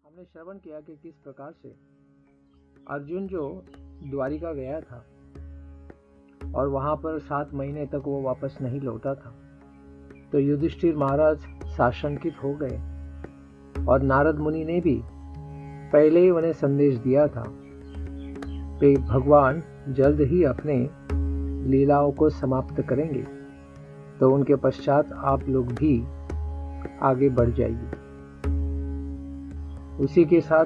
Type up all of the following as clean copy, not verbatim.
हमने श्रवण किया कि किस प्रकार से अर्जुन जो द्वारिका गया था और वहां पर 7 महीने तक वो वापस नहीं लौटा था, तो युधिष्ठिर महाराज साशंकित हो गए और नारद मुनि ने भी पहले ही उन्हें संदेश दिया था कि भगवान जल्द ही अपने लीलाओं को समाप्त करेंगे, तो उनके पश्चात आप लोग भी आगे बढ़ जाइए। उसी के साथ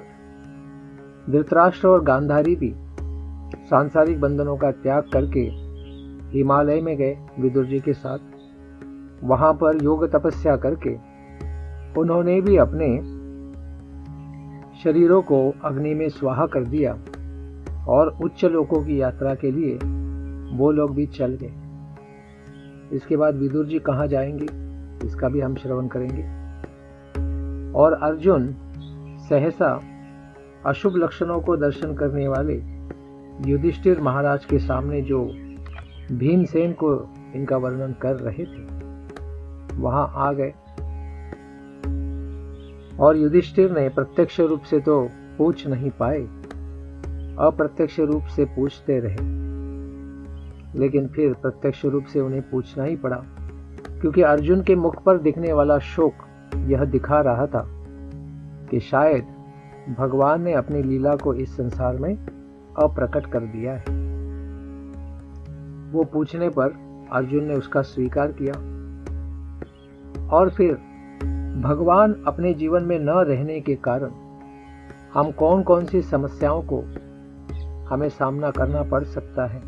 धृतराष्ट्र और गांधारी भी सांसारिक बंधनों का त्याग करके हिमालय में गए विदुर जी के साथ। वहां पर योग तपस्या करके उन्होंने भी अपने शरीरों को अग्नि में स्वाहा कर दिया और उच्च लोकों की यात्रा के लिए वो लोग भी चल गए। इसके बाद विदुर जी कहाँ जाएंगे, इसका भी हम श्रवण करेंगे। और अर्जुन सहसा अशुभ लक्षणों को दर्शन करने वाले युधिष्ठिर महाराज के सामने जो भीमसेन को इनका वर्णन कर रहे थे, वहां आ गए। और युधिष्ठिर ने प्रत्यक्ष रूप से तो पूछ नहीं पाए, अप्रत्यक्ष रूप से पूछते रहे, लेकिन फिर प्रत्यक्ष रूप से उन्हें पूछना ही पड़ा, क्योंकि अर्जुन के मुख पर दिखने वाला शोक यह दिखा रहा था कि शायद भगवान ने अपनी लीला को इस संसार में अप्रकट कर दिया है। वो पूछने पर अर्जुन ने उसका स्वीकार किया। और फिर भगवान अपने जीवन में न रहने के कारण हम कौन कौन सी समस्याओं को हमें सामना करना पड़ सकता है,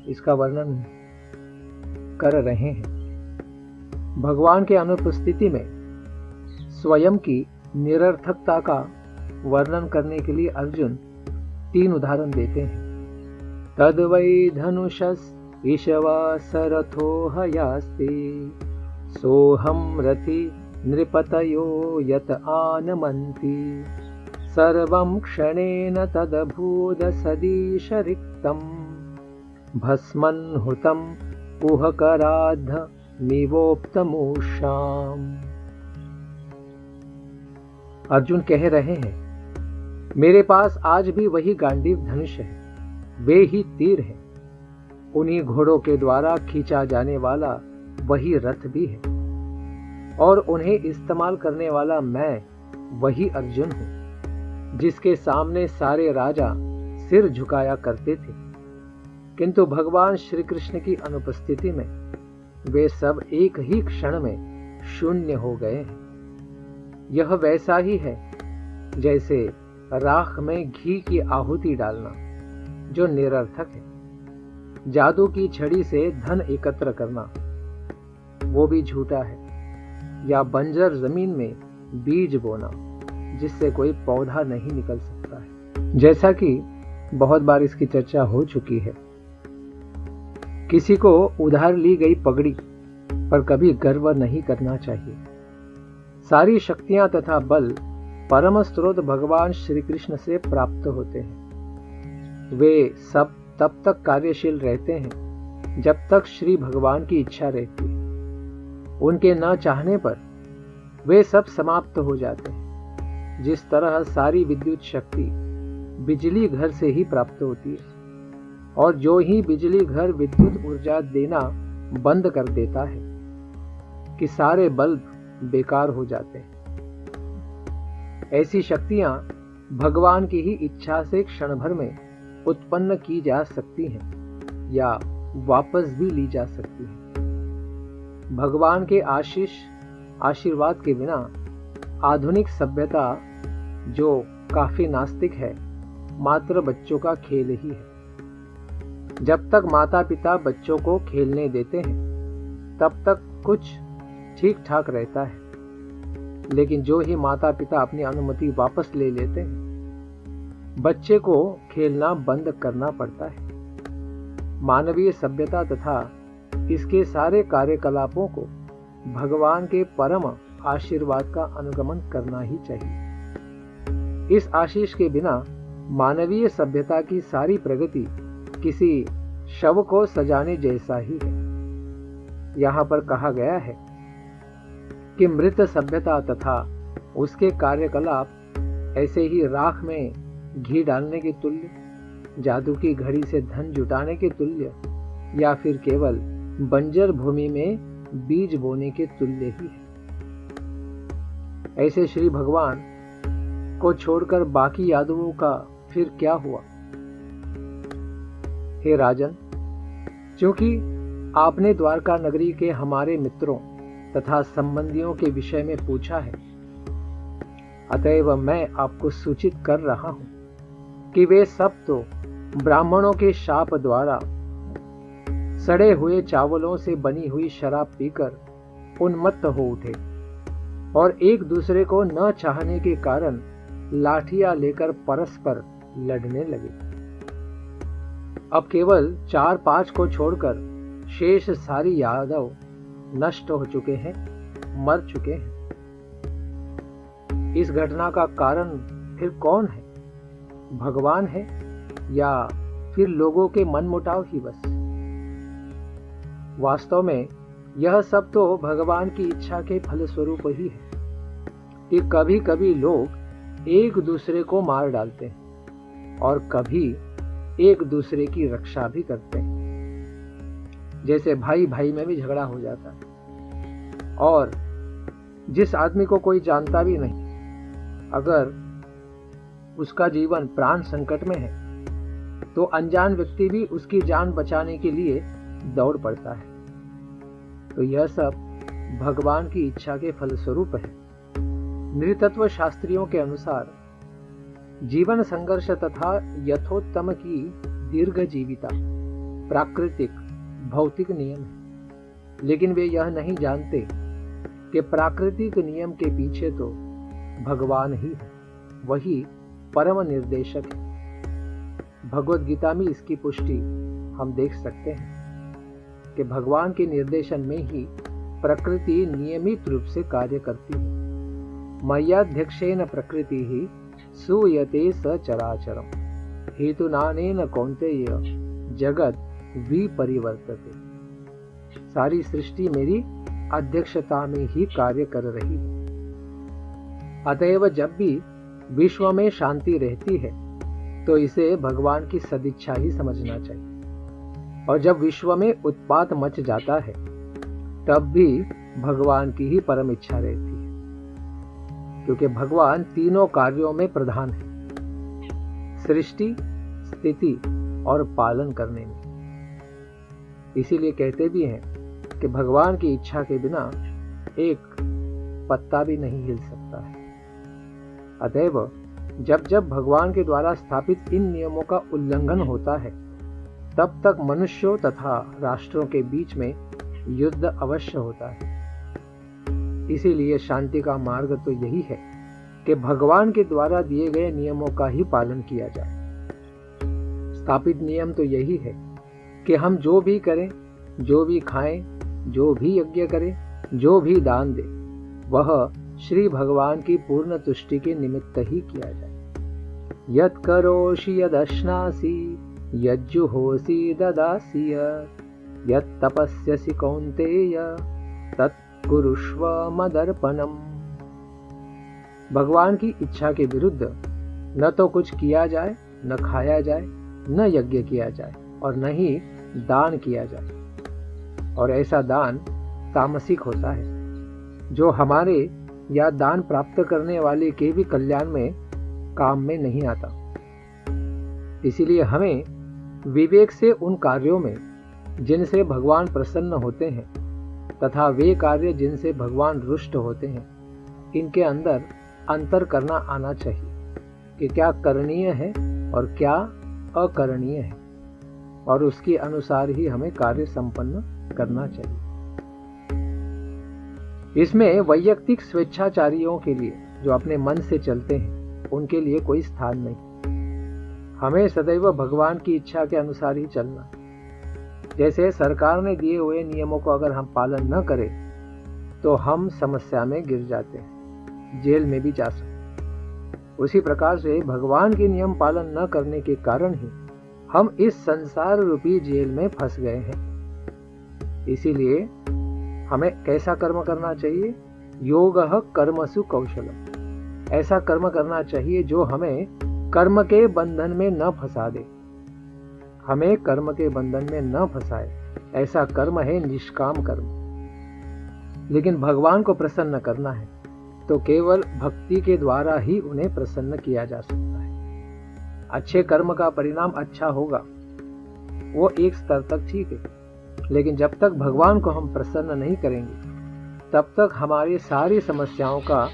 इसका वर्णन कर रहे हैं। भगवान के अनुपस्थिति में स्वयं की निरर्थकता का वर्णन करने के लिए अर्जुन 3 उदाहरण देते हैं। तद वै धनुषस् ईशवासरथो हयास्ते सोहम रथि नृपतयो यत आनमन्ति सर्वं क्षणेन तदभूद सदीश रिक्तम् भस्मन् हुतम् कुहकराद्ध मिवोप्तमूषाम्। अर्जुन कह रहे हैं, मेरे पास आज भी वही गांडीव धनुष है, वे ही तीर हैं, उन्हीं घोड़ों के द्वारा खींचा जाने वाला वही रथ भी है, और उन्हें इस्तेमाल करने वाला मैं वही अर्जुन हूं, जिसके सामने सारे राजा सिर झुकाया करते थे। किंतु भगवान श्री कृष्ण की अनुपस्थिति में वे सब एक ही क्षण में शून्य हो गए हैं। यह वैसा ही है जैसे राख में घी की आहुति डालना, जो निरर्थक है। जादू की छड़ी से धन एकत्र करना, वो भी झूठा है। या बंजर जमीन में बीज बोना, जिससे कोई पौधा नहीं निकल सकता है। जैसा कि बहुत बार इसकी चर्चा हो चुकी है, किसी को उधार ली गई पगड़ी पर कभी गर्व नहीं करना चाहिए। सारी शक्तियां तथा बल परम स्रोत भगवान श्री कृष्ण से प्राप्त होते हैं। वे सब तब तक कार्यशील रहते हैं जब तक श्री भगवान की इच्छा रहती है। उनके न चाहने पर वे सब समाप्त हो जाते हैं। जिस तरह सारी विद्युत शक्ति बिजली घर से ही प्राप्त होती है, और जो ही बिजली घर विद्युत ऊर्जा देना बंद कर देता है कि सारे बल्ब बेकार हो जाते हैं। ऐसी शक्तियां भगवान की ही इच्छा से क्षण भर में उत्पन्न की जा सकती हैं या वापस भी ली जा सकती हैं। भगवान के आशीर्वाद के बिना आधुनिक सभ्यता, जो काफी नास्तिक है, मात्र बच्चों का खेल ही है। जब तक माता पिता बच्चों को खेलने देते हैं तब तक कुछ ठीक ठाक रहता है, लेकिन जो ही माता पिता अपनी अनुमति वापस ले लेते हैं, बच्चे को खेलना बंद करना पड़ता है। मानवीय सभ्यता तथा इसके सारे कार्यकलापों को भगवान के परम आशीर्वाद का अनुगमन करना ही चाहिए। इस आशीष के बिना मानवीय सभ्यता की सारी प्रगति किसी शव को सजाने जैसा ही है। यहाँ पर कहा गया है कि मृत सभ्यता तथा उसके कार्यकलाप ऐसे ही राख में घी डालने के तुल्य, जादू की घड़ी से धन जुटाने के तुल्य, या फिर केवल बंजर भूमि में बीज बोने के तुल्य ही है। ऐसे श्री भगवान को छोड़कर बाकी यादवों का फिर क्या हुआ? हे राजन, क्योंकि आपने द्वारका नगरी के हमारे मित्रों तथा संबंधियों के विषय में पूछा है, अतएव मैं आपको सूचित कर रहा हूं कि वे सब तो ब्राह्मणों के शाप द्वारा सड़े हुए चावलों से बनी हुई शराब पीकर उन्मत्त हो उठे और एक दूसरे को न चाहने के कारण लाठियां लेकर परस्पर लड़ने लगे। अब केवल 4-5 को छोड़कर शेष सारी यादव नष्ट हो चुके हैं, मर चुके हैं। इस घटना का कारण फिर कौन है? भगवान है या फिर लोगों के मनमुटाव ही बस? वास्तव में यह सब तो भगवान की इच्छा के फलस्वरूप ही है कि कभी कभी लोग एक दूसरे को मार डालते हैं और कभी एक दूसरे की रक्षा भी करते हैं। जैसे भाई भाई में भी झगड़ा हो जाता है, और जिस आदमी को कोई जानता भी नहीं, अगर उसका जीवन प्राण संकट में है तो अनजान व्यक्ति भी उसकी जान बचाने के लिए दौड़ पड़ता है। तो यह सब भगवान की इच्छा के फलस्वरूप है। नृतत्व शास्त्रियों के अनुसार जीवन संघर्ष तथा यथोत्तम की दीर्घ जीविता प्राकृतिक भौतिक नियम है, लेकिन वे यह नहीं जानते कि प्राकृतिक नियम के पीछे तो भगवान ही है, वही परम निर्देशक है। भगवद गीता में इसकी पुष्टि हम देख सकते हैं कि भगवान के निर्देशन में ही प्रकृति नियमित रूप से कार्य करती है। मय्याध्यक्षेन प्रकृति ही सूयते सचराचरम हेतुनानेन कौन्तेय जगत विपरिवर्तते। सारी सृष्टि मेरी अध्यक्षता में ही कार्य कर रही है। अतएव जब भी विश्व में शांति रहती है तो इसे भगवान की सदिच्छा ही समझना चाहिए, और जब विश्व में उत्पात मच जाता है तब भी भगवान की ही परम इच्छा रहती है, क्योंकि भगवान तीनों कार्यों में प्रधान है, सृष्टि, स्थिति और पालन करने में। इसीलिए कहते भी हैं कि भगवान की इच्छा के बिना एक पत्ता भी नहीं हिल सकता है। अतएव जब जब भगवान के द्वारा स्थापित इन नियमों का उल्लंघन होता है तब तक मनुष्यों तथा राष्ट्रों के बीच में युद्ध अवश्य होता है। इसीलिए शांति का मार्ग तो यही है कि भगवान के द्वारा दिए गए नियमों का ही पालन किया जाए। स्थापित नियम तो यही है कि हम जो भी करें, जो भी खाएं, जो भी यज्ञ करें, जो भी दान दें, वह श्री भगवान की पूर्ण तुष्टि के निमित्त ही किया जाए। यत् करोषि यदश्नासि यज्जुहोसि ददासि यत् तपस्यसि कौन्तेय तत् कुरुष्व मदर्पणम्। भगवान की इच्छा के विरुद्ध न तो कुछ किया जाए, न खाया जाए, न यज्ञ किया जाए और न ही दान किया जाए। और ऐसा दान तामसिक होता है जो हमारे या दान प्राप्त करने वाले के भी कल्याण में काम में नहीं आता। इसीलिए हमें विवेक से उन कार्यों में जिनसे भगवान प्रसन्न होते हैं तथा वे कार्य जिनसे भगवान रुष्ट होते हैं, इनके अंदर अंतर करना आना चाहिए कि क्या करणीय है और क्या अकरणीय है, और उसके अनुसार ही हमें कार्य संपन्न करना चाहिए। इसमें वैयक्तिक स्वेच्छाचारियों के लिए, जो अपने मन से चलते हैं, उनके लिए कोई स्थान नहीं। हमें सदैव भगवान की इच्छा के अनुसार ही चलना। जैसे सरकार ने दिए हुए नियमों को अगर हम पालन न करें तो हम समस्या में गिर जाते हैं, जेल में भी जा सकते। उसी प्रकार से भगवान के नियम पालन न करने के कारण ही हम इस संसार रूपी जेल में फंस गए हैं। इसीलिए हमें कैसा कर्म करना चाहिए? योगः कर्मसु कौशलम। ऐसा कर्म करना चाहिए जो हमें कर्म के बंधन में न फंसा दे, हमें कर्म के बंधन में न फंसाए। ऐसा कर्म है निष्काम कर्म। लेकिन भगवान को प्रसन्न करना है तो केवल भक्ति के द्वारा ही उन्हें प्रसन्न किया जा सकता है। अच्छे कर्म का परिणाम अच्छा होगा, वो एक स्तर तक ठीक है, लेकिन जब तक भगवान को हम प्रसन्न नहीं करेंगे तब तक हमारी सारी समस्याओं का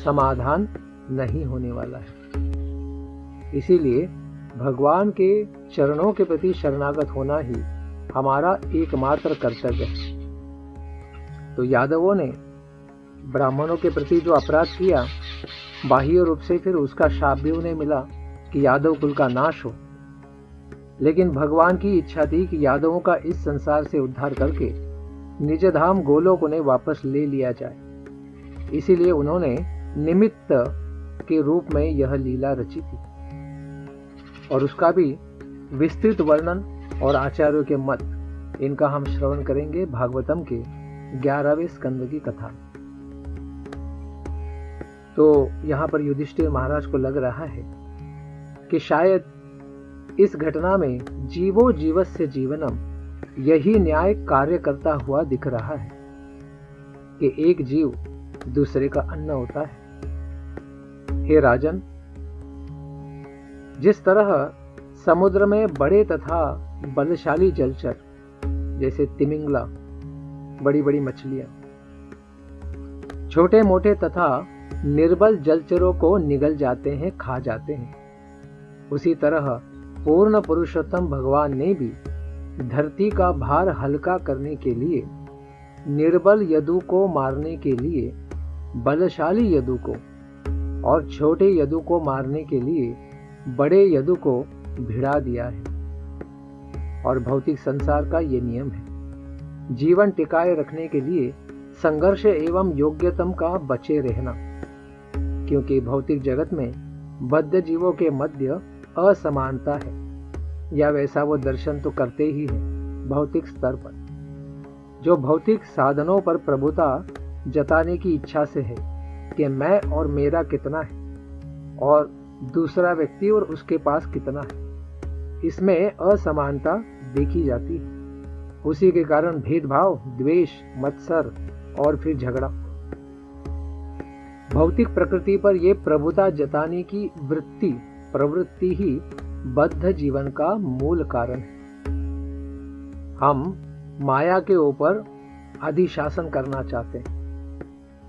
समाधान नहीं होने वाला है। इसीलिए भगवान के चरणों के प्रति शरणागत होना ही हमारा एकमात्र कर्तव्य है। तो यादवों ने ब्राह्मणों के प्रति जो अपराध किया, बाह्य रूप से फिर उसका शाप भी उन्हें मिला कि यादव कुल का नाश हो। लेकिन भगवान की इच्छा थी कि यादवों का इस संसार से उद्धार करके निज धाम गोलोक उन्हें वापस ले लिया जाए। इसीलिए उन्होंने निमित्त के रूप में यह लीला रची थी और उसका भी विस्तृत वर्णन और आचार्यों के मत, इनका हम श्रवण करेंगे भागवतम के 11वें स्कंद की कथा। तो यहाँ पर युधिष्ठिर महाराज को लग रहा है कि शायद इस घटना में जीवो जीवस्य जीवनम यही न्याय कार्य करता हुआ दिख रहा है कि एक जीव दूसरे का अन्न होता है। हे राजन, जिस तरह समुद्र में बड़े तथा बलशाली जलचर जैसे तिमिंगला, बड़ी बड़ी मछलियां, छोटे मोटे तथा निर्बल जलचरों को निगल जाते हैं, खा जाते हैं, उसी तरह पूर्ण पुरुषोत्तम भगवान ने भी धरती का भार हल्का करने के लिए, निर्बल यदु को मारने के लिए बलशाली यदु को और छोटे यदु को मारने के लिए बड़े यदु को भिड़ा दिया है। और भौतिक संसार का ये नियम है, जीवन टिकाए रखने के लिए संघर्ष एवं योग्यतम का बचे रहना, क्योंकि भौतिक जगत में बद्ध जीवों के मध्य असमानता है, या वैसा वो दर्शन तो करते ही है भौतिक स्तर पर। जो भौतिक साधनों पर प्रभुता जताने की इच्छा से है कि मैं और मेरा कितना है और दूसरा व्यक्ति और उसके पास कितना है, इसमें असमानता देखी जाती है। उसी के कारण भेदभाव, द्वेष, मत्सर और फिर झगड़ा। भौतिक प्रकृति पर यह प्रभुता जताने की प्रवृत्ति ही बद्ध जीवन का मूल कारण है। हम माया के ऊपर अधिशासन करना चाहते हैं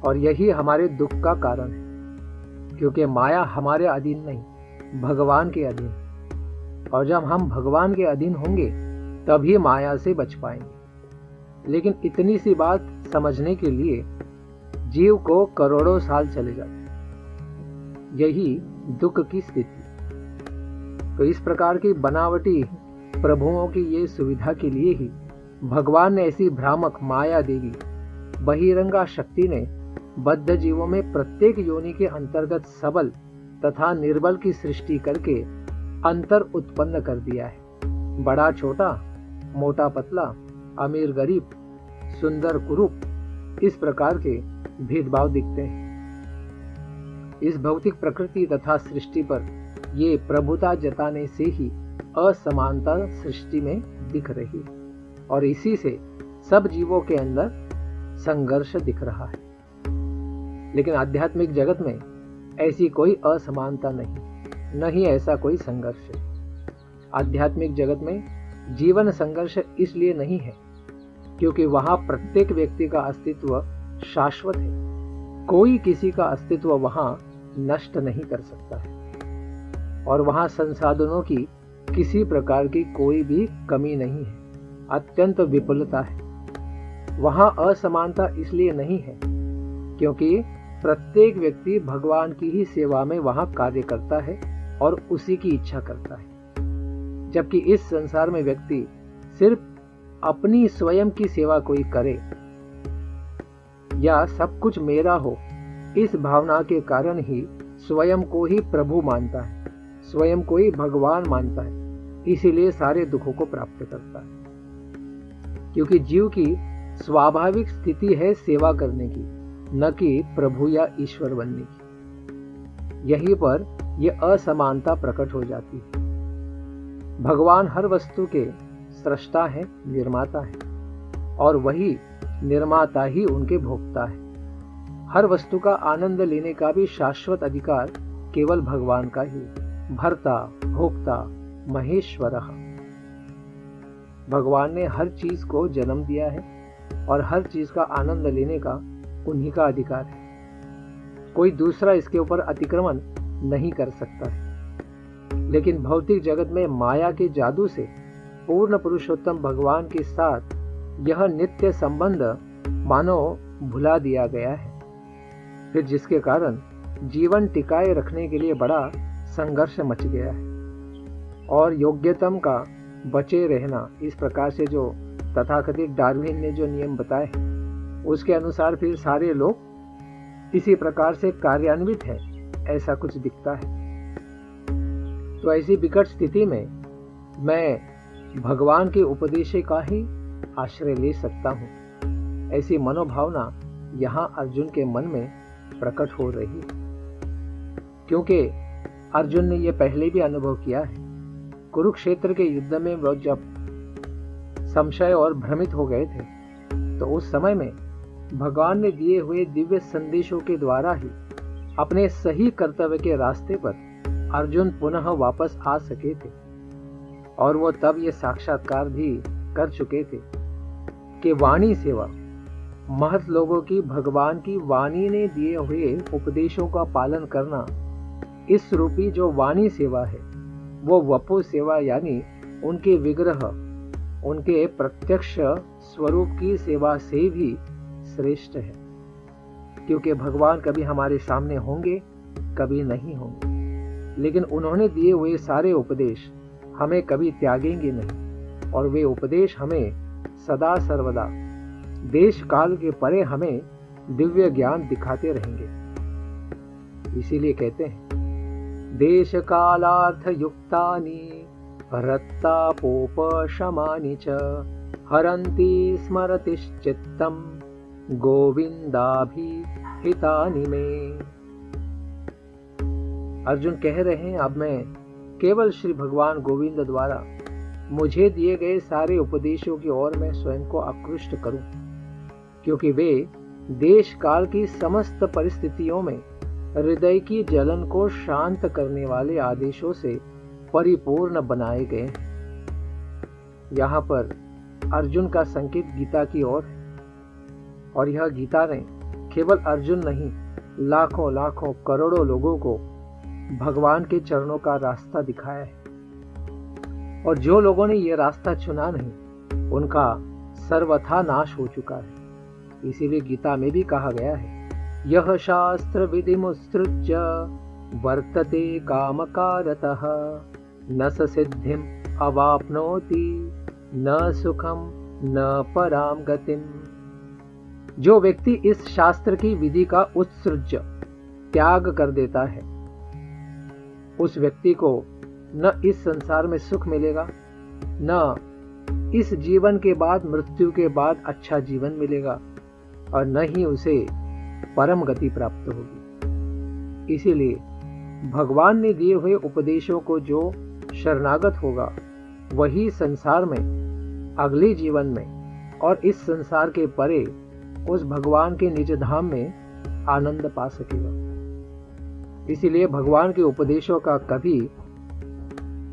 और यही हमारे दुख का कारण है, क्योंकि माया हमारे अधीन नहीं, भगवान के अधीन। और जब हम भगवान के अधीन होंगे तभी माया से बच पाएंगे। लेकिन इतनी सी बात समझने के लिए जीव को करोड़ों साल चले जाते, यही दुख की स्थिति। तो इस प्रकार की बनावटी प्रभुओं की ये सुविधा के लिए ही भगवान ने ऐसी भ्रामक माया देवी बहिरंगा शक्ति ने बद्ध जीवों में प्रत्येक योनि के अंतर्गत सबल तथा निर्बल की सृष्टि करके अंतर उत्पन्न कर दिया है। बड़ा छोटा, मोटा पतला, अमीर गरीब, सुंदर कुरूप, इस प्रकार के भेदभाव दिखते हैं। इस भौतिक प्रकृति तथा सृष्टि पर ये प्रभुता जताने से ही असमानता सृष्टि में दिख रही है और इसी से सब जीवों के अंदर संघर्ष दिख रहा है। लेकिन आध्यात्मिक जगत में ऐसी कोई असमानता नहीं, न ही ऐसा कोई संघर्ष है। आध्यात्मिक जगत में जीवन संघर्ष इसलिए नहीं है क्योंकि वहां प्रत्येक व्यक्ति का अस्तित्व शाश्वत है। कोई किसी का अस्तित्व वहां नष्ट नहीं कर सकता है और वहां संसाधनों की किसी प्रकार की कोई भी कमी नहीं है, अत्यंत विपुलता है। वहां असमानता इसलिए नहीं है क्योंकि प्रत्येक व्यक्ति भगवान की ही सेवा में वहां कार्य करता है और उसी की इच्छा करता है। जबकि इस संसार में व्यक्ति सिर्फ अपनी स्वयं की सेवा कोई करे या सब कुछ मेरा हो, इस भावना के कारण ही स्वयं को ही प्रभु मानता है, स्वयं को ही भगवान मानता है, इसीलिए सारे दुखों को प्राप्त करता है। क्योंकि जीव की स्वाभाविक स्थिति है सेवा करने की, न कि प्रभु या ईश्वर बनने की। यहीं पर यह असमानता प्रकट हो जाती है। भगवान हर वस्तु के सृष्टा है, निर्माता है, और वही निर्माता ही उनके भोक्ता है। हर वस्तु का आनंद लेने का भी शाश्वत अधिकार केवल भगवान का ही। भर्ता भोक्ता महेश्वरः। भगवान ने हर चीज को जन्म दिया है और हर चीज का आनंद लेने का उन्हीं का अधिकार है। कोई दूसरा इसके ऊपर अतिक्रमण नहीं कर सकता है। लेकिन भौतिक जगत में माया के जादू से पूर्ण पुरुषोत्तम भगवान के साथ यह नित्य संबंध मानो भुला दिया गया है, फिर जिसके कारण जीवन टिकाए रखने के लिए बड़ा संघर्ष मच गया है। और योग्यतम का बचे रहना, इस प्रकार से जो तथाकथित डार्विन ने जो नियम बताए उसके अनुसार फिर सारे लोग इसी प्रकार से कार्यान्वित हैं, ऐसा कुछ दिखता है। तो ऐसी विकट स्थिति में मैं भगवान के उपदेश का ही आश्रय ले सकता हूँ, ऐसी मनोभावना यहाँ अर्जुन के मन में प्रकट हो रही, क्योंकि अर्जुन ने यह पहले भी अनुभव किया है। कुरुक्षेत्र के युद्ध में वो जब संशय और भ्रमित हो गए थे, तो उस समय में भगवान ने दिए हुए दिव्य संदेशों के द्वारा ही अपने सही कर्तव्य के रास्ते पर अर्जुन पुनः वापस आ सके थे। और वो तब ये साक्षात्कार भी कर चुके थे कि वाणी सेवा, महत लोगों की भगवान की वाणी ने दिए हुए उपदेशों का पालन करना, इस रूपी जो वाणी सेवा है वो वपु सेवा यानी उनके विग्रह, उनके प्रत्यक्ष स्वरूप की सेवा से भी श्रेष्ठ है। क्योंकि भगवान कभी हमारे सामने होंगे, कभी नहीं होंगे, लेकिन उन्होंने दिए हुए सारे उपदेश हमें कभी त्यागेंगे नहीं, और वे उपदेश हमें सदा सर्वदा देश काल के परे हमें दिव्य ज्ञान दिखाते रहेंगे। इसीलिए कहते हैं देश कालार्थ युक्तानि रत्तापोपशमानि च हरन्ति स्मरतिश्चित्तं गोविंदाभिहितानि में। अर्जुन कह रहे हैं, अब मैं केवल श्री भगवान गोविंद द्वारा मुझे दिए गए सारे उपदेशों की ओर मैं स्वयं को आकृष्ट करूं, क्योंकि वे देश काल की समस्त परिस्थितियों में हृदय की जलन को शांत करने वाले आदेशों से परिपूर्ण बनाए गए हैं। यहाँ पर अर्जुन का संकेत गीता की ओर है, और यह गीता ने केवल अर्जुन नहीं, लाखों लाखों करोड़ों लोगों को भगवान के चरणों का रास्ता दिखाया है। और जो लोगों ने यह रास्ता चुना नहीं, उनका सर्वथा नाश हो चुका है। इसीलिए गीता में भी कहा गया है, यह शास्त्र विधिमुत्सृज्य वर्तते कामकारतः न स सिद्धिम अवाप्नोति न सुखम न पराम गतिम। जो व्यक्ति इस शास्त्र की विधि का उत्सृज्य त्याग कर देता है, उस व्यक्ति को न इस संसार में सुख मिलेगा, न इस जीवन के बाद, मृत्यु के बाद अच्छा जीवन मिलेगा, और न ही उसे परम गति प्राप्त होगी। इसीलिए भगवान ने दिए हुए उपदेशों को जो शरणागत होगा, वही संसार में, अगले जीवन में और इस संसार के परे उस भगवान के निज धाम में आनंद पा सकेगा। इसीलिए भगवान के उपदेशों का कभी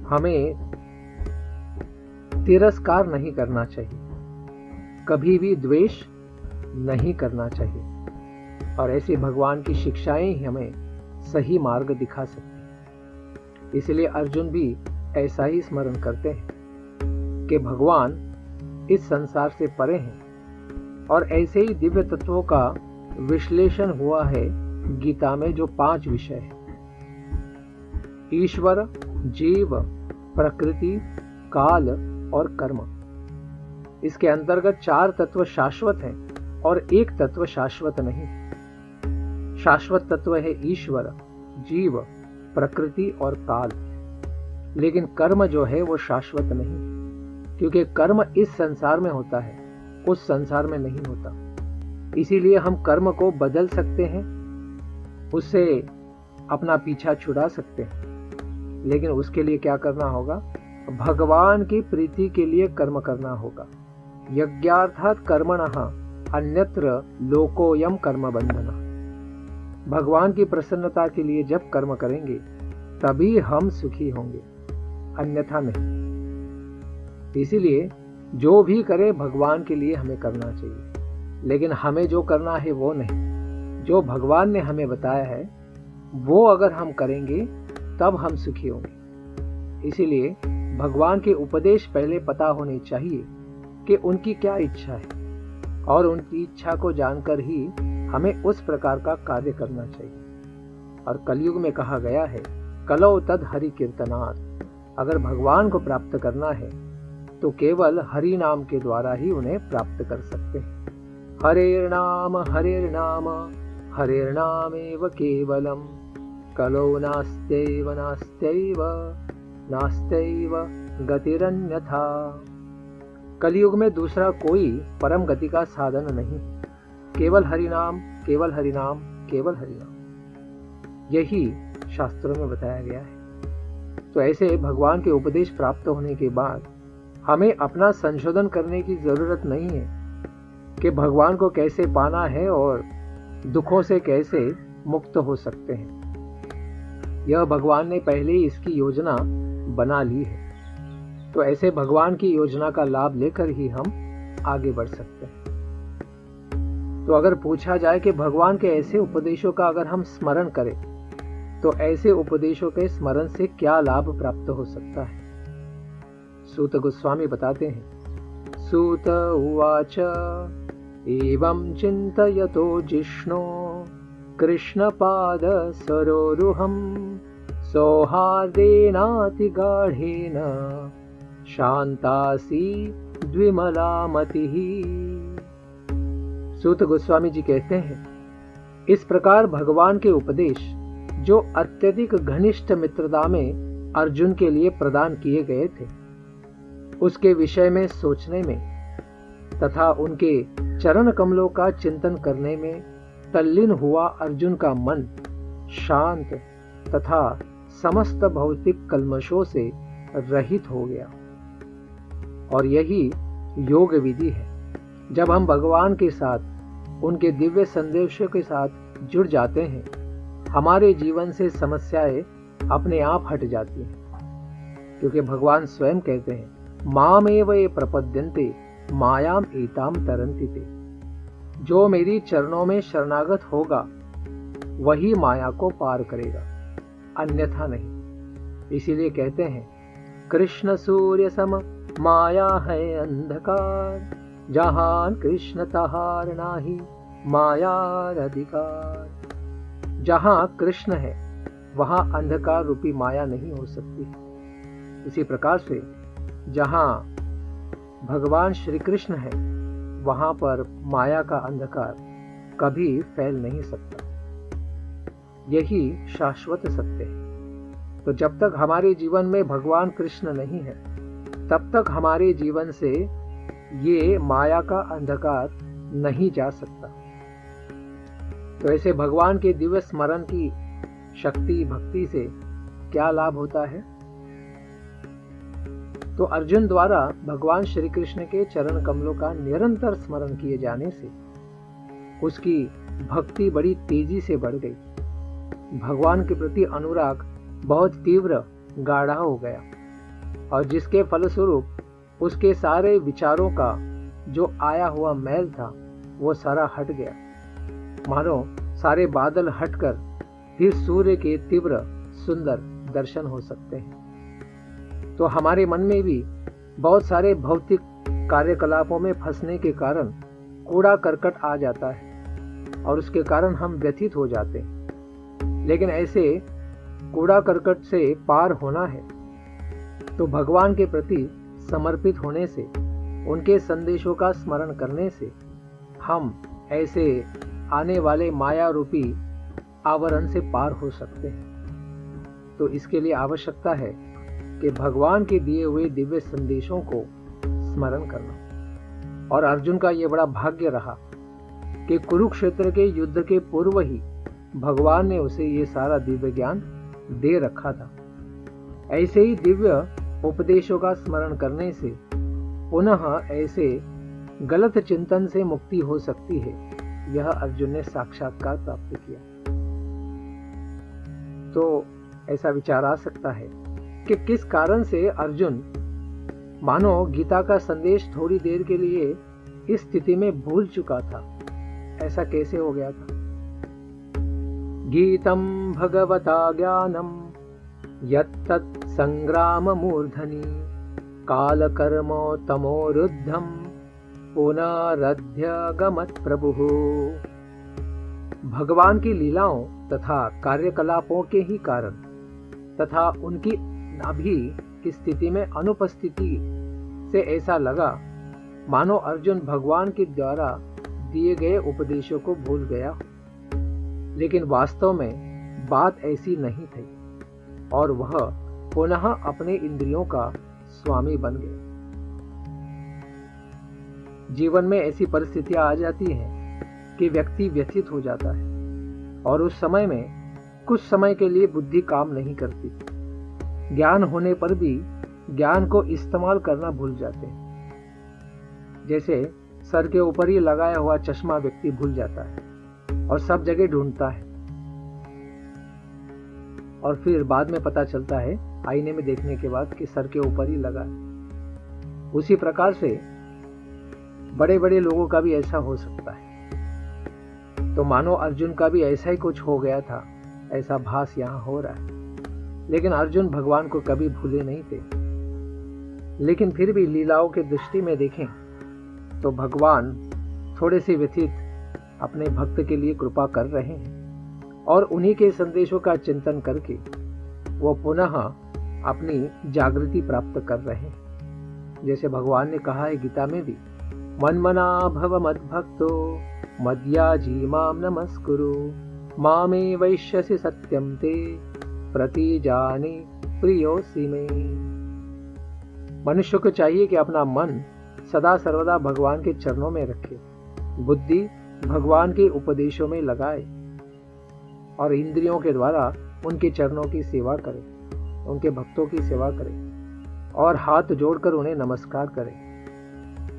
हमें तिरस्कार नहीं करना चाहिए, कभी भी द्वेष नहीं करना चाहिए, और ऐसी भगवान की शिक्षाएं ही हमें सही मार्ग दिखा सकती हैं। इसलिए अर्जुन भी ऐसा ही स्मरण करते हैं कि भगवान इस संसार से परे हैं, और ऐसे ही दिव्य तत्वों का विश्लेषण हुआ है गीता में, जो 5 विषय है: ईश्वर, जीव, प्रकृति, काल और कर्म। इसके अंतर्गत 4 तत्व शाश्वत हैं और 1 तत्व शाश्वत नहीं। शाश्वत तत्व है ईश्वर, जीव, प्रकृति और काल। लेकिन कर्म जो है वो शाश्वत नहीं, क्योंकि कर्म इस संसार में होता है, उस संसार में नहीं होता। इसीलिए हम कर्म को बदल सकते हैं, उससे अपना पीछा छुड़ा सकते हैं, लेकिन उसके लिए क्या करना होगा? भगवान की प्रीति के लिए कर्म करना होगा। यज्ञार्थात् कर्मणः अन्यत्र लोकोयम कर्म बंधना। भगवान की प्रसन्नता के लिए जब कर्म करेंगे तभी हम सुखी होंगे, अन्यथा नहीं। इसीलिए जो भी करे भगवान के लिए हमें करना चाहिए, लेकिन हमें जो करना है वो नहीं, जो भगवान ने हमें बताया है वो अगर हम करेंगे तब हम सुखी होंगे। इसीलिए भगवान के उपदेश पहले पता होने चाहिए कि उनकी क्या इच्छा है, और उनकी इच्छा को जानकर ही हमें उस प्रकार का कार्य करना चाहिए। और कलयुग में कहा गया है, कलौ तद हरि कीर्तनात्। अगर भगवान को प्राप्त करना है तो केवल हरि नाम के द्वारा ही उन्हें प्राप्त कर सकते हैं। हरेर्नाम हरेर्नाम हरेर्नामेव केवलम कलौ नास्त्यैव नास्त्यैव नास्त्यैव गतिरन्यथा। कलयुग में दूसरा कोई परम गति का साधन नहीं, केवल हरिनाम, केवल हरिनाम, केवल हरिनाम, यही शास्त्रों में बताया गया है। तो ऐसे भगवान के उपदेश प्राप्त होने के बाद हमें अपना संशोधन करने की जरूरत नहीं है कि भगवान को कैसे पाना है और दुखों से कैसे मुक्त हो सकते हैं। यह भगवान ने पहले ही इसकी योजना बना ली है। तो ऐसे भगवान की योजना का लाभ लेकर ही हम आगे बढ़ सकते हैं। तो अगर पूछा जाए कि भगवान के ऐसे उपदेशों का अगर हम स्मरण करें तो ऐसे उपदेशों के स्मरण से क्या लाभ प्राप्त हो सकता है? सूत गोस्वामी बताते हैं, सूत उवाच एवं चिन्तयतो जिष्णो कृष्णपाद सरोरुहं सौहार्देनाति गाढेन शांतासी द्विमला मतिः। सूत गोस्वामी जी कहते हैं, इस प्रकार भगवान के उपदेश जो अत्यधिक घनिष्ठ मित्रता में अर्जुन के लिए प्रदान किए गए थे, उसके विषय में सोचने में तथा उनके चरण कमलों का चिंतन करने में तल्लीन हुआ अर्जुन का मन शांत तथा समस्त भौतिक कल्मशों से रहित हो गया। और यही योग विधि है। जब हम भगवान के साथ उनके दिव्य संदेशों के साथ जुड़ जाते हैं, हमारे जीवन से समस्याएं अपने आप हट जाती हैं, क्योंकि भगवान स्वयं कहते हैं, मामेव ये प्रपद्यन्ते मायाम एताम तरन्ति ते। जो मेरी चरणों में शरणागत होगा वही माया को पार करेगा, अन्यथा नहीं। इसीलिए कहते हैं, कृष्ण सूर्य सम माया है अंधकार, जहान कृष्ण तहार नाही मायार अधिकार। जहां कृष्ण है वहां अंधकार रूपी माया नहीं हो सकती। इसी प्रकार से जहां भगवान श्री कृष्ण है वहां पर माया का अंधकार कभी फैल नहीं सकता। यही शाश्वत सत्य है। तो जब तक हमारे जीवन में भगवान कृष्ण नहीं है, तब तक हमारे जीवन से ये माया का अंधकार नहीं जा सकता। तो ऐसे भगवान के दिव्य स्मरण की शक्ति भक्ति से क्या लाभ होता है? तो अर्जुन द्वारा भगवान श्री कृष्ण के चरण कमलों का निरंतर स्मरण किए जाने से उसकी भक्ति बड़ी तेजी से बढ़ गई। भगवान के प्रति अनुराग बहुत तीव्र गाढ़ा हो गया, और जिसके फलस्वरूप उसके सारे विचारों का जो आया हुआ मैल था वो सारा हट गया। मानो सारे बादल हटकर फिर सूर्य के तीव्र सुंदर दर्शन हो सकते हैं। तो हमारे मन में भी बहुत सारे भौतिक कार्यकलापों में फंसने के कारण कूड़ा करकट आ जाता है और उसके कारण हम व्यथित हो जाते हैं। लेकिन ऐसे कूड़ा करकट से पार होना है तो भगवान के प्रति समर्पित होने से, उनके संदेशों का स्मरण करने से हम ऐसे आने वाले माया रूपी आवरण से पार हो सकते हैं। तो इसके लिए आवश्यकता है कि भगवान के दिए हुए दिव्य संदेशों को स्मरण करना। और अर्जुन का यह बड़ा भाग्य रहा कि कुरुक्षेत्र के युद्ध के पूर्व ही भगवान ने उसे ये सारा दिव्य ज्ञान दे रखा था। ऐसे ही दिव्य उपदेशों का स्मरण करने से पुनः ऐसे गलत चिंतन से मुक्ति हो सकती है, यह अर्जुन ने साक्षात्कार प्राप्त किया। तो ऐसा विचार आ सकता है कि किस कारण से अर्जुन मानो गीता का संदेश थोड़ी देर के लिए इस स्थिति में भूल चुका था। ऐसा कैसे हो गया था? गीतम भगवता ज्ञानम यत्तत् संग्राम मूर्धनि काल कर्मो तमोरुद्धम पुनरध्य गमत् प्रभुः। भगवान की लीलाओं तथा कार्यकलापों के ही कारण तथा उनकी नाभि की स्थिति में अनुपस्थिति से ऐसा लगा मानो अर्जुन भगवान के द्वारा दिए गए उपदेशों को भूल गया। लेकिन वास्तव में बात ऐसी नहीं थी और वह पुनः अपने इंद्रियों का स्वामी बन गया। जीवन में ऐसी परिस्थितियां आ जाती हैं कि व्यक्ति व्यथित हो जाता है और उस समय में कुछ समय के लिए बुद्धि काम नहीं करती। ज्ञान होने पर भी ज्ञान को इस्तेमाल करना भूल जाते हैं। जैसे सर के ऊपर ही लगाया हुआ चश्मा व्यक्ति भूल जाता है और सब जगह ढूंढता है और फिर बाद में पता चलता है आईने में देखने के बाद कि सर के ऊपर ही लगा है। उसी प्रकार से बड़े बड़े लोगों का भी ऐसा हो सकता है। तो मानो अर्जुन का भी ऐसा ही कुछ हो गया था, ऐसा भास यहाँ हो रहा है। लेकिन अर्जुन भगवान को कभी भूले नहीं थे। लेकिन फिर भी लीलाओं की दृष्टि में देखें तो भगवान थोड़े से व्यथित अपने भक्त के लिए कृपा कर रहे हैं और उन्हीं के संदेशों का चिंतन करके वो पुनः अपनी जागृति प्राप्त कर रहे हैं। जैसे भगवान ने कहा है गीता में भी, मन्मना भव मद्भक्तो मद्याजी माम नमस्कुरु मामे वैश्यसि सत्यम ते प्रतिजाने प्रियोसि मे। मनुष्य को चाहिए कि अपना मन सदा सर्वदा भगवान के चरणों में रखे, बुद्धि भगवान के उपदेशों में लगाए और इंद्रियों के द्वारा उनके चरणों की सेवा करे, उनके भक्तों की सेवा करे और हाथ जोड़कर उन्हें नमस्कार करे।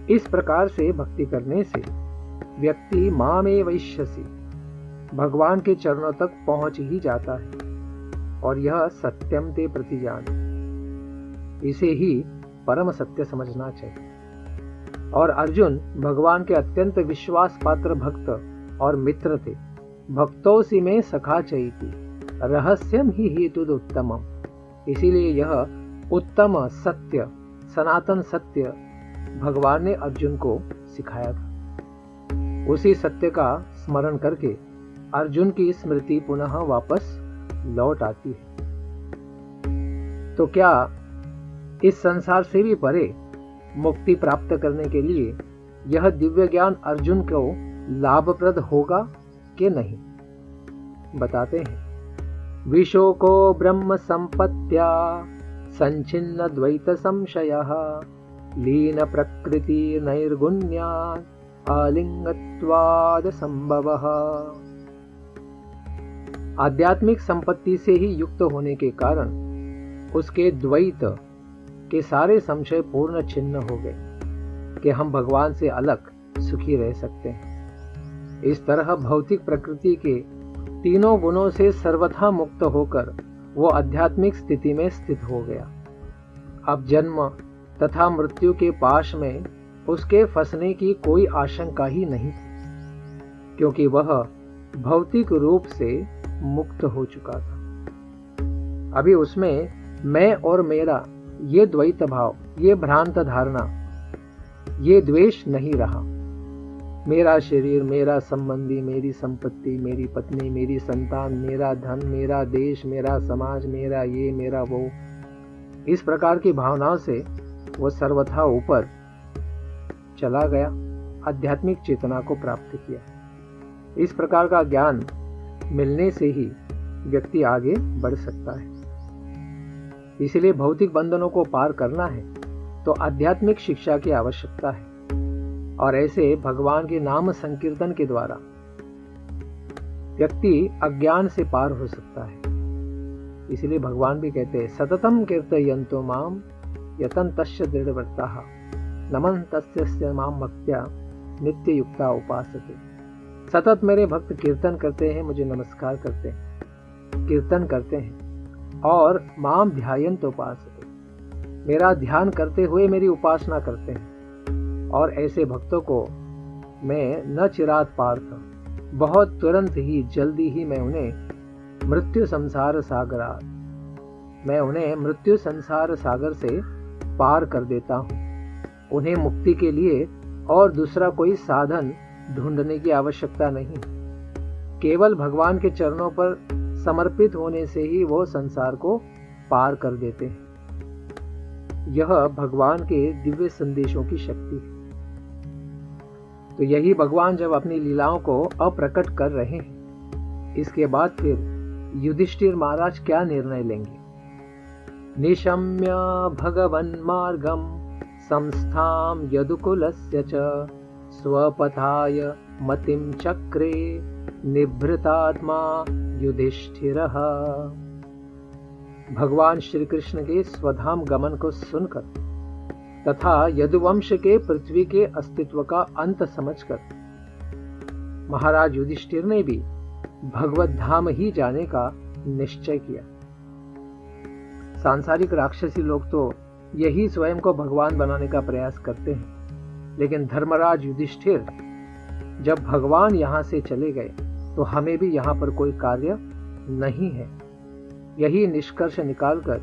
इस प्रकार से भक्ति करने से व्यक्ति मामे वैश्यसि भगवान के चरणों तक पहुंच ही जाता है और यह सत्यम ते प्रतिजान, इसे ही परम सत्य समझना चाहिए। और अर्जुन भगवान के अत्यंत विश्वास पात्र भक्त और मित्र थे। भक्तों सी में सखा चैती रहस्यम ही हेतु उत्तमम। इसीलिए यह उत्तम सत्य, सनातन सत्य भगवान ने अर्जुन को सिखाया था। उसी सत्य का स्मरण करके अर्जुन की स्मृति पुनः वापस लौट आती है। तो क्या इस संसार से भी परे मुक्ति प्राप्त करने के लिए यह दिव्य ज्ञान अर्जुन को लाभप्रद होगा कि नहीं? बताते हैं। विशोको ब्रह्म संपत्त्या संचिन्न द्वैत संशयः लीन प्रकृति नैर्गुण्यात् आलिंगत्वाद संभवः। आध्यात्मिक संपत्ति से ही युक्त होने के कारण उसके द्वैत के सारे संशय पूर्ण छिन्न हो गए कि हम भगवान से अलग सुखी रह सकते हैं। इस तरह भौतिक प्रकृति के तीनों गुणों से सर्वथा मुक्त होकर वो आध्यात्मिक स्थिति में स्थित हो गया। अब जन्म तथा मृत्यु के पाश में उसके फंसने की कोई आशंका ही नहीं थी, क्योंकि वह भौतिक रूप से मुक्त हो चुका था। अभी उसमें मैं और मेरा ये द्वैत भाव, ये भ्रांत धारणा, ये द्वेष नहीं रहा। मेरा शरीर, मेरा संबंधी, मेरी संपत्ति, मेरी पत्नी, मेरी संतान, मेरा धन, मेरा देश, मेरा समाज, मेरा ये, मेरा वो, इस प्रकार की भावनाओं से वो सर्वथा ऊपर चला गया, आध्यात्मिक चेतना को प्राप्त किया। इस प्रकार का ज्ञान मिलने से ही व्यक्ति आगे बढ़ सकता है। इसलिए भौतिक बंधनों को पार करना है तो आध्यात्मिक शिक्षा की आवश्यकता है, और ऐसे भगवान के नाम संकीर्तन के द्वारा व्यक्ति अज्ञान से पार हो सकता है। इसलिए भगवान भी कहते हैं, सततम कीर्तयन्तो माम यतन्तश्च दृढ़व्रताः नमन्तस्य माम भक्त्या नित्य युक्ता उपासते। सतत मेरे भक्त कीर्तन करते हैं, मुझे नमस्कार करते हैं, कीर्तन करते हैं और माम ध्यायन्तो उपासते, मेरा ध्यान करते हुए मेरी उपासना करते हैं। और ऐसे भक्तों को मैं न चिरात पार्थ, बहुत तुरंत ही, जल्दी ही मैं उन्हें मृत्यु संसार सागर से पार कर देता हूँ। उन्हें मुक्ति के लिए और दूसरा कोई साधन ढूंढने की आवश्यकता नहीं। केवल भगवान के चरणों पर समर्पित होने से ही वो संसार को पार कर देते हैं। यह भगवान के दिव्य संदेशों की शक्ति है। तो यही भगवान जब अपनी लीलाओं को अप्रकट कर रहे हैं, इसके बाद फिर युधिष्ठिर महाराज क्या निर्णय लेंगे? निशम्य भगवन् मार्गम संस्थाम यदुकुलस्य च स्वपथाय मतिम चक्रे निभृतात्मा युधिष्ठिरः। भगवान श्री कृष्ण के स्वधाम गमन को सुनकर तथा यदुवंश के पृथ्वी के अस्तित्व का अंत समझकर महाराज युधिष्ठिर ने भी भगवत धाम ही जाने का निश्चय किया। सांसारिक राक्षसी लोग तो यही स्वयं को भगवान बनाने का प्रयास करते हैं, लेकिन धर्मराज युधिष्ठिर जब भगवान यहाँ से चले गए तो हमें भी यहाँ पर कोई कार्य नहीं है, यही निष्कर्ष निकालकर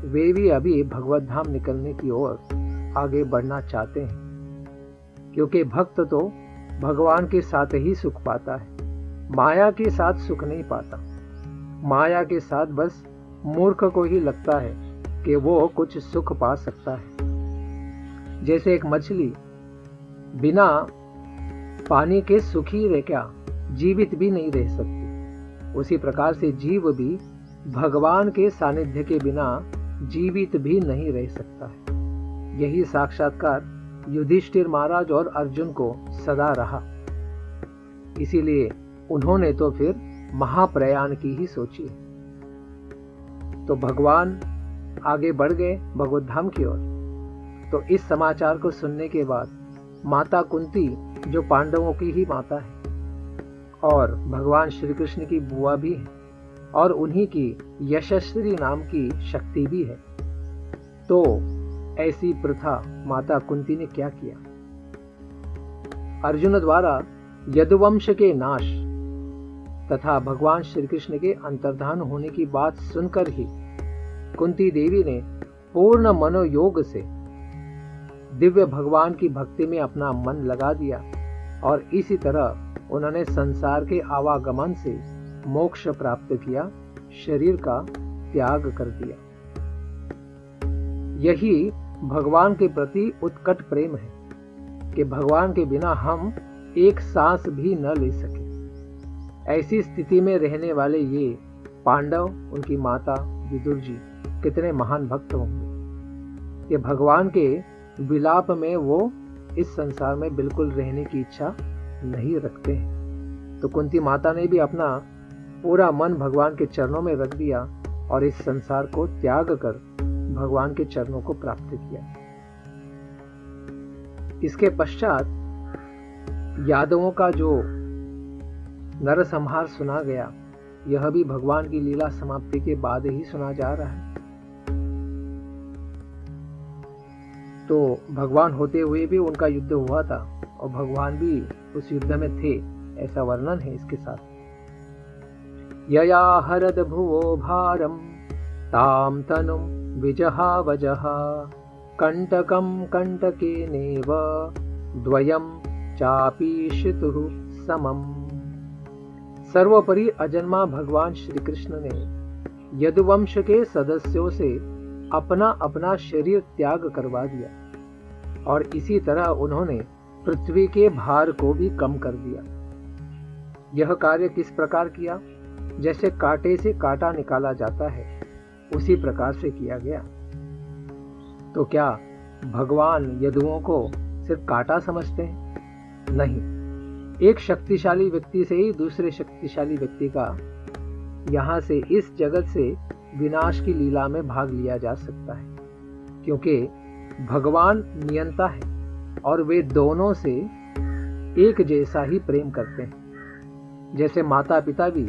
वे भी अभी भगवत धाम निकलने की ओर आगे बढ़ना चाहते हैं। क्योंकि भक्त तो भगवान के साथ ही सुख पाता है, माया के साथ सुख नहीं पाता। माया के साथ बस मूर्ख को ही लगता है कि वो कुछ सुख पा सकता है। जैसे एक मछली बिना पानी के सुखी रह क्या जीवित भी नहीं रह सकती, उसी प्रकार से जीव भी भगवान के सानिध्य के बिना जीवित भी नहीं रह सकता है। यही साक्षात्कार युधिष्ठिर महाराज और अर्जुन को सदा रहा। इसीलिए उन्होंने तो फिर महाप्रयाण की ही सोची। तो भगवान आगे बढ़ गए भगवत धाम की ओर। तो इस समाचार को सुनने के बाद माता कुंती, जो पांडवों की ही माता है और भगवान श्री कृष्ण की बुआ भी है और उन्हीं की यशस्वी नाम की शक्ति भी है, तो ऐसी प्रथा माता कुंती ने क्या किया? अर्जुन द्वारा यदुवंश के नाश तथा भगवान श्री कृष्ण के अंतर्धान होने की बात सुनकर ही कुंती देवी ने पूर्ण मनोयोग से दिव्य भगवान की भक्ति में अपना मन लगा दिया और इसी तरह उन्होंने संसार के आवागमन से मोक्ष प्राप्त किया, शरीर का त्याग कर दिया। यही भगवान के प्रति उत्कट प्रेम है कि भगवान के बिना हम एक सांस भी न ले सके। ऐसी स्थिति में रहने वाले ये पांडव, उनकी माता विदुर जी कितने महान भक्त होंगे कि भगवान के विलाप में वो इस संसार में बिल्कुल रहने की इच्छा नहीं रखते हैं। तो कुंती माता ने भी अपना पूरा मन भगवान के चरणों में रख दिया और इस संसार को त्याग कर भगवान के चरणों को प्राप्त किया। इसके पश्चात यादवों का जो नरसंहार सुना गया, यह भी भगवान की लीला समाप्ति के बाद ही सुना जा रहा है। तो भगवान होते हुए भी उनका युद्ध हुआ था और भगवान भी उस युद्ध में थे, ऐसा वर्णन है इसके साथ। यया हरद भुवो भारम ताम तनुम विजहावजः कंटकम कंटकेनेव द्वयम चापीशितुः समम। सर्वोपरि अजन्मा भगवान श्री कृष्ण ने यदुवंश के सदस्यों से अपना अपना शरीर त्याग करवा दिया और इसी तरह उन्होंने पृथ्वी के भार को भी कम कर दिया। यह कार्य किस प्रकार किया? जैसे कांटे से कांटा निकाला जाता है, उसी प्रकार से किया गया। तो क्या भगवान यदुओं को सिर्फ कांटा समझते हैं? नहीं, एक शक्तिशाली व्यक्ति से ही दूसरे शक्तिशाली व्यक्ति का यहाँ से इस जगत से विनाश की लीला में भाग लिया जा सकता है, क्योंकि भगवान नियंता है और वे दोनों से एक जैसा ही प्रेम करते हैं। जैसे माता पिता भी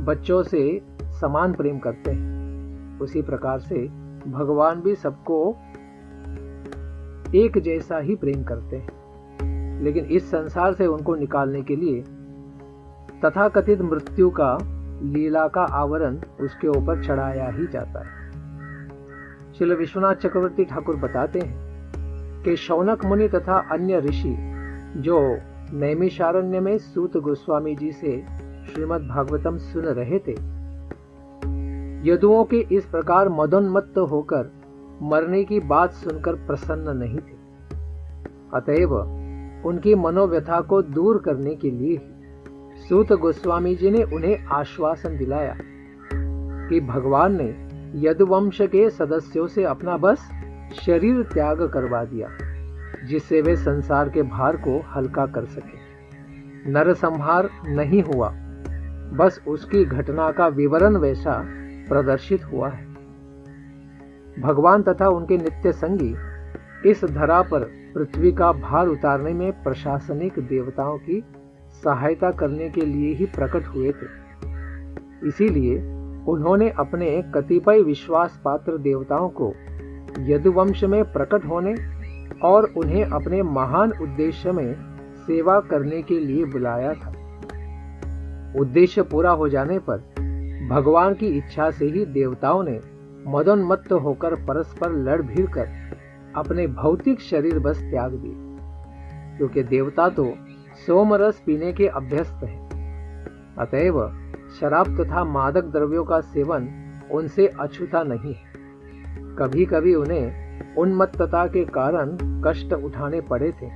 बच्चों से समान प्रेम करते हैं, उसी प्रकार से भगवान भी सबको एक जैसा ही प्रेम करते हैं। लेकिन इस संसार से उनको निकालने के लिए तथाकथित मृत्यु का लीला का आवरण उसके ऊपर चढ़ाया ही जाता है। श्रील विश्वनाथ चक्रवर्ती ठाकुर बताते हैं कि शौनक मुनि तथा अन्य ऋषि जो नैमिषारण्य में सूत गोस्वामी जी से श्रीमद् भागवतम सुन रहे थे, यदुओं के इस प्रकार मदोन्मत्त होकर मरने की बात सुनकर प्रसन्न नहीं थे। अतएव उनकी मनोव्यथा को दूर करने के लिए सूत गोस्वामी जी ने उन्हें आश्वासन दिलाया कि भगवान ने यदुवंश के सदस्यों से अपना बस शरीर त्याग करवा दिया, जिससे वे संसार के भार को हल्का कर सके। नरसंहार नहीं हुआ, बस उसकी घटना का विवरण वैसा प्रदर्शित हुआ है। भगवान तथा उनके नित्य संगी इस धरा पर पृथ्वी का भार उतारने में प्रशासनिक देवताओं की सहायता करने के लिए ही प्रकट हुए थे। इसीलिए उन्होंने अपने कतिपय विश्वास पात्र देवताओं को यदुवंश में प्रकट होने और उन्हें अपने महान उद्देश्य में सेवा करने के लिए बुलाया था। उद्देश्य पूरा हो जाने पर भगवान की इच्छा से ही देवताओं ने मदोन्मत्त होकर परस्पर लड़ भिड़ कर अपने भौतिक शरीर बस त्याग दिए, क्योंकि देवता तो सोमरस पीने के अभ्यस्त हैं। अतएव शराब तथा मादक द्रव्यों का सेवन उनसे अछूता नहीं है। कभी कभी उन्हें उन्मत्तता के कारण कष्ट उठाने पड़े थे।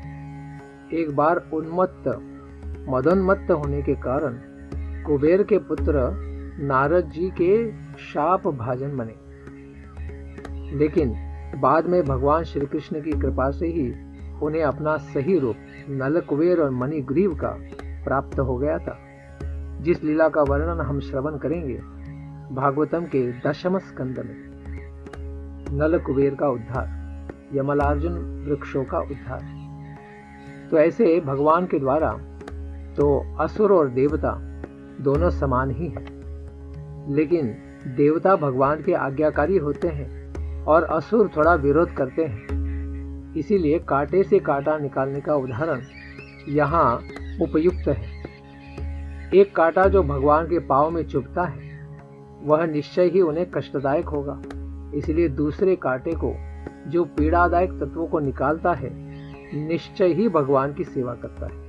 एक बार मदोन्मत्त होने के कारण कुबेर के पुत्र नारद जी के शाप भाजन बने, लेकिन बाद में भगवान श्री कृष्ण की कृपा से ही उन्हें अपना सही रूप नल कुबेर और मणिग्रीव का प्राप्त हो गया था, जिस लीला का वर्णन हम श्रवण करेंगे भागवतम के 10वें स्कंद में। नल कुबेर का उद्धार, यमलार्जुन वृक्षों का उद्धार। तो ऐसे भगवान के द्वारा तो असुर और देवता दोनों समान ही हैं, लेकिन देवता भगवान के आज्ञाकारी होते हैं और असुर थोड़ा विरोध करते हैं। इसीलिए कांटे से कांटा निकालने का उदाहरण यहाँ उपयुक्त है। एक कांटा जो भगवान के पांव में चुभता है वह निश्चय ही उन्हें कष्टदायक होगा, इसलिए दूसरे कांटे को जो पीड़ादायक तत्वों को निकालता है निश्चय ही भगवान की सेवा करता है।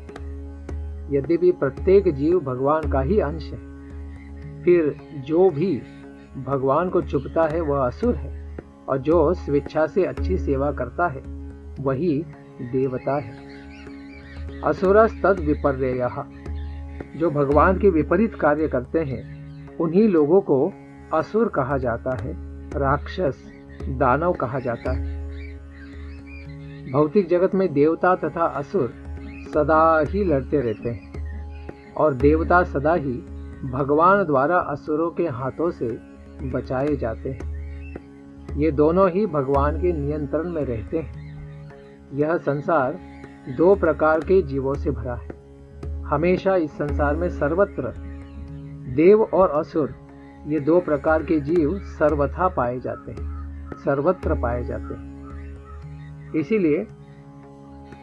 यद्यपि प्रत्येक जीव भगवान का ही अंश है, फिर जो भी भगवान को चुभता है वह असुर है, और जो स्वेच्छा से अच्छी सेवा करता है वही देवता है। असुरस तद विपर्ययः, जो भगवान के विपरीत कार्य करते हैं उन्हीं लोगों को असुर कहा जाता है, राक्षस दानव कहा जाता है। भौतिक जगत में देवता तथा असुर सदा ही लड़ते रहते हैं, और देवता सदा ही भगवान द्वारा असुरों के हाथों से बचाए जाते हैं। ये दोनों ही भगवान के नियंत्रण में रहते हैं। यह संसार दो प्रकार के जीवों से भरा है। हमेशा इस संसार में सर्वत्र देव और असुर, ये दो प्रकार के जीव सर्वथा पाए जाते हैं, सर्वत्र पाए जाते हैं। इसीलिए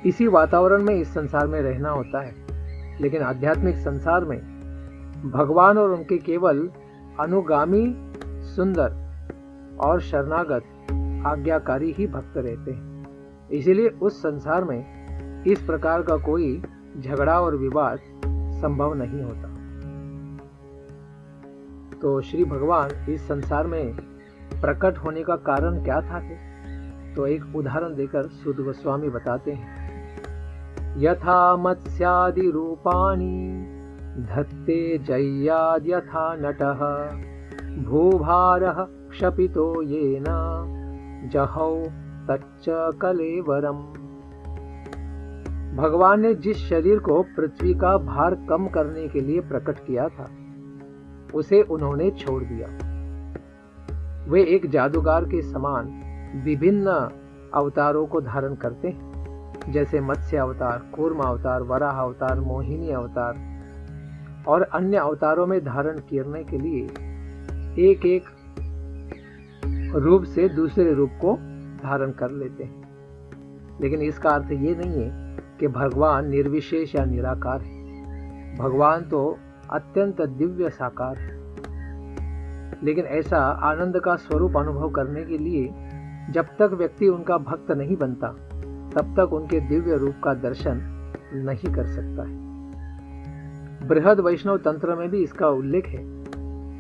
इसी वातावरण में इस संसार में रहना होता है। लेकिन आध्यात्मिक संसार में भगवान और उनके केवल अनुगामी सुंदर और शरणागत आज्ञाकारी ही भक्त रहते हैं। इसीलिए उस संसार में इस प्रकार का कोई झगड़ा और विवाद संभव नहीं होता। तो श्री भगवान इस संसार में प्रकट होने का कारण क्या था? तो एक उदाहरण देकर सूत गोस्वामी बताते हैं, यथा मत्स्यादि रूपाणि धत्ते जय्याद् यथा नटः भूभारः क्षपितो येन जहौ तच्च कलेवरम्। भगवान ने जिस शरीर को पृथ्वी का भार कम करने के लिए प्रकट किया था, उसे उन्होंने छोड़ दिया। वे एक जादूगर के समान विभिन्न अवतारों को धारण करते हैं, जैसे मत्स्य अवतार, कूर्म अवतार, वराह अवतार, मोहिनी अवतार और अन्य अवतारों में धारण करने के लिए एक एक रूप से दूसरे रूप को धारण कर लेते हैं। लेकिन इसका अर्थ ये नहीं है कि भगवान निर्विशेष या निराकार है। भगवान तो अत्यंत दिव्य साकार है। लेकिन ऐसा आनंद का स्वरूप अनुभव करने के लिए जब तक व्यक्ति उनका भक्त नहीं बनता, तब तक उनके दिव्य रूप का दर्शन नहीं कर सकता है। बृहद वैष्णव तंत्र में भी इसका उल्लेख है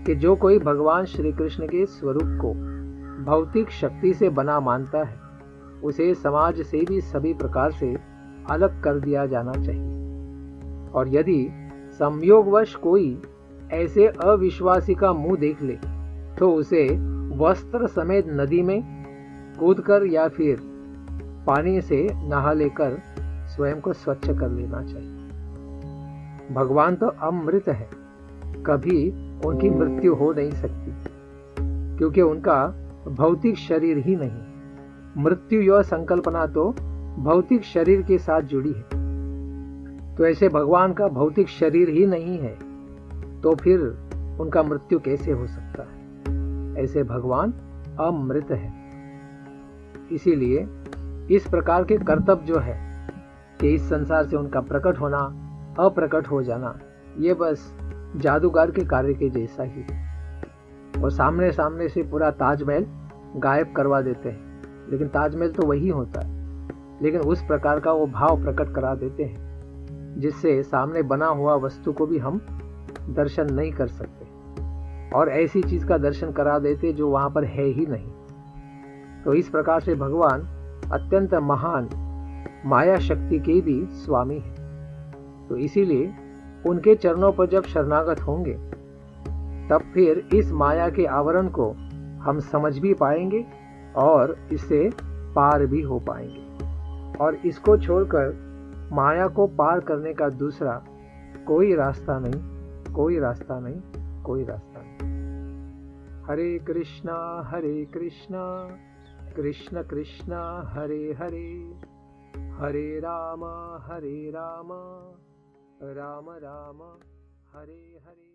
कि जो कोई भगवान श्री कृष्ण के स्वरूप को भौतिक शक्ति से बना मानता है, उसे समाज से भी सभी प्रकार से अलग कर दिया जाना चाहिए। और यदि संयोगवश कोई ऐसे अविश्वासी का मुंह देख ले, तो उसे वस्त्र समेत नदी में कूदकर या फिर पानी से नहा लेकर स्वयं को स्वच्छ कर लेना चाहिए। भगवान तो अमृत है, कभी उनकी मृत्यु हो नहीं सकती, क्योंकि उनका भौतिक शरीर ही नहीं। मृत्यु यह संकल्पना तो भौतिक शरीर के साथ जुड़ी है। तो ऐसे भगवान का भौतिक शरीर ही नहीं है, तो फिर उनका मृत्यु कैसे हो सकता है? ऐसे भगवान अमृत है। इसीलिए इस प्रकार के कर्तव्य जो है कि इस संसार से उनका प्रकट होना, अप्रकट हो जाना, ये बस जादूगर के कार्य के जैसा ही है। और सामने सामने से पूरा ताजमहल गायब करवा देते हैं, लेकिन ताजमहल तो वही होता है, लेकिन उस प्रकार का वो भाव प्रकट करा देते हैं जिससे सामने बना हुआ वस्तु को भी हम दर्शन नहीं कर सकते, और ऐसी चीज का दर्शन करा देते जो वहां पर है ही नहीं। तो इस प्रकार से भगवान अत्यंत महान माया शक्ति के भी स्वामी है। तो इसीलिए उनके चरणों पर जब शरणागत होंगे, तब फिर इस माया के आवरण को हम समझ भी पाएंगे और इससे पार भी हो पाएंगे। और इसको छोड़कर माया को पार करने का दूसरा कोई रास्ता नहीं, कोई रास्ता नहीं, कोई रास्ता नहीं। हरे कृष्णा कृष्ण कृष्ण हरे हरे, हरे राम राम राम हरे हरे।